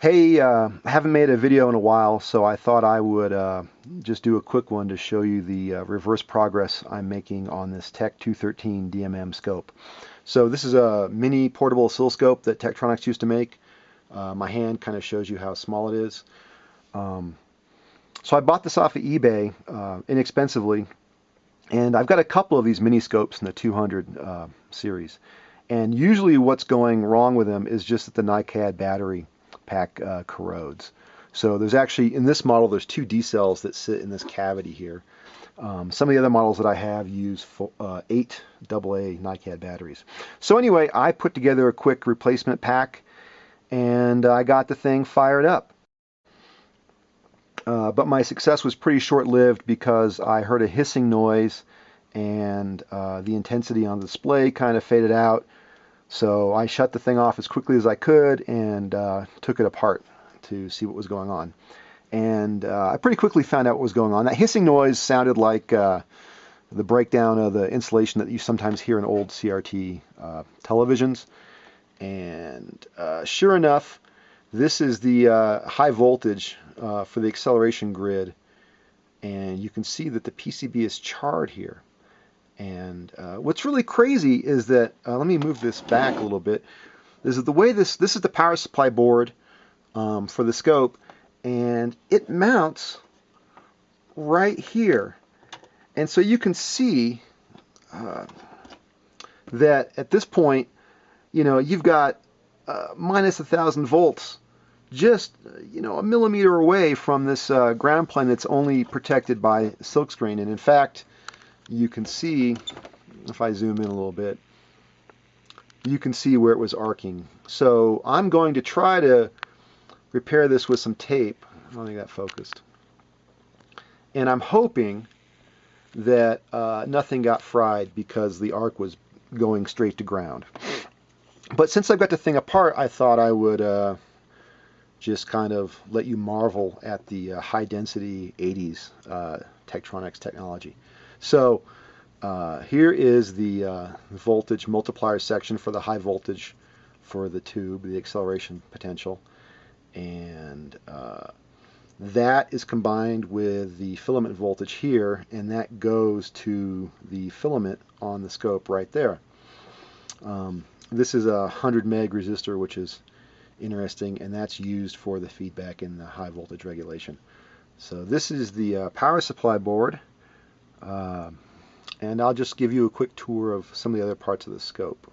Hey, I haven't made a video in a while, so I thought I would just do a quick one to show you the reverse progress I'm making on this Tech 213 DMM scope. So this is a mini portable oscilloscope that Tektronix used to make. My hand kind of shows you how small it is. So I bought this off of eBay inexpensively, and I've got a couple of these mini scopes in the 200 series. And usually what's going wrong with them is just that the NiCad battery pack corrodes. So there's actually, in this model, there's two D cells that sit in this cavity here. Some of the other models that I have use 8 AA NiCad batteries. So anyway, I put together a quick replacement pack, and I got the thing fired up. But my success was pretty short-lived because I heard a hissing noise, and the intensity on the display kind of faded out. So I shut the thing off as quickly as I could and took it apart to see what was going on. And I pretty quickly found out what was going on. That hissing noise sounded like the breakdown of the insulation that you sometimes hear in old CRT televisions. And sure enough, this is the high voltage for the acceleration grid. And you can see that the PCB is charred here. And what's really crazy is that, let me move this back a little bit, is that the way this is the power supply board for the scope, and it mounts right here. And so you can see that at this point, you know, you've got minus 1,000 volts just, you know, a millimeter away from this ground plane that's only protected by silkscreen. And in fact, you can see, if I zoom in a little bit, you can see where it was arcing. So I'm going to try to repair this with some tape. I don't think that focused. And I'm hoping that nothing got fried because the arc was going straight to ground. But since I've got the thing apart, I thought I would just kind of let you marvel at the high density 80s Tektronix technology. So here is the voltage multiplier section for the high voltage for the tube, the acceleration potential. And that is combined with the filament voltage here, and that goes to the filament on the scope right there. This is a 100 meg resistor, which is interesting, and that's used for the feedback in the high voltage regulation. So this is the power supply board. And I'll just give you a quick tour of some of the other parts of the scope.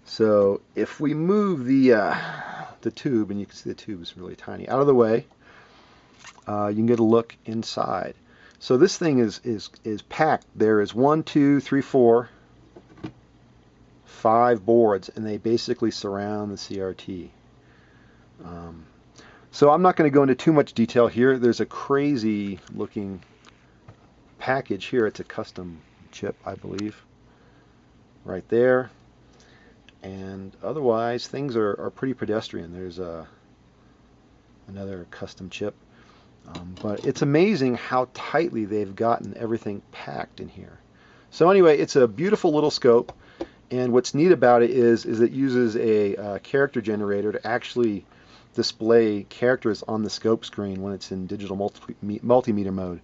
So if we move the tube, and you can see the tube is really tiny, out of the way, you can get a look inside. So this thing is packed. There is 1, 2, 3, 4, 5 boards, and they basically surround the CRT. So I'm not going to go into too much detail here. There's a crazy looking package here. It's a custom chip, I believe, right there. And otherwise, things are pretty pedestrian. There's another custom chip. But it's amazing how tightly they've gotten everything packed in here. So anyway, it's a beautiful little scope. And what's neat about it is it uses a character generator to actually display characters on the scope screen when it's in digital multimeter mode.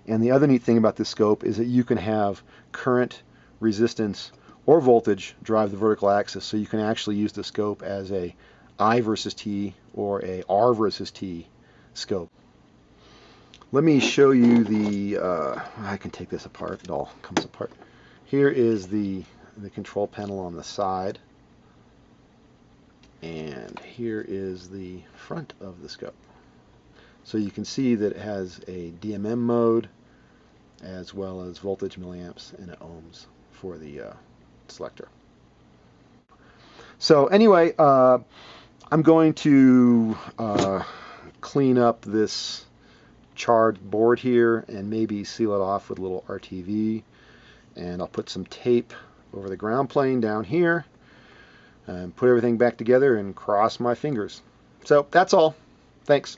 And the other neat thing about this scope is that you can have current, resistance, or voltage drive the vertical axis, so you can actually use the scope as a I versus T or a R versus T scope. Let me show you the, I can take this apart, it all comes apart. Here is the control panel on the side. And here is the front of the scope. So you can see that it has a DMM mode as well as voltage, milliamps, and ohms for the selector. So anyway, I'm going to clean up this charred board here and maybe seal it off with a little RTV. And I'll put some tape over the ground plane down here and put everything back together and cross my fingers. So that's all. Thanks.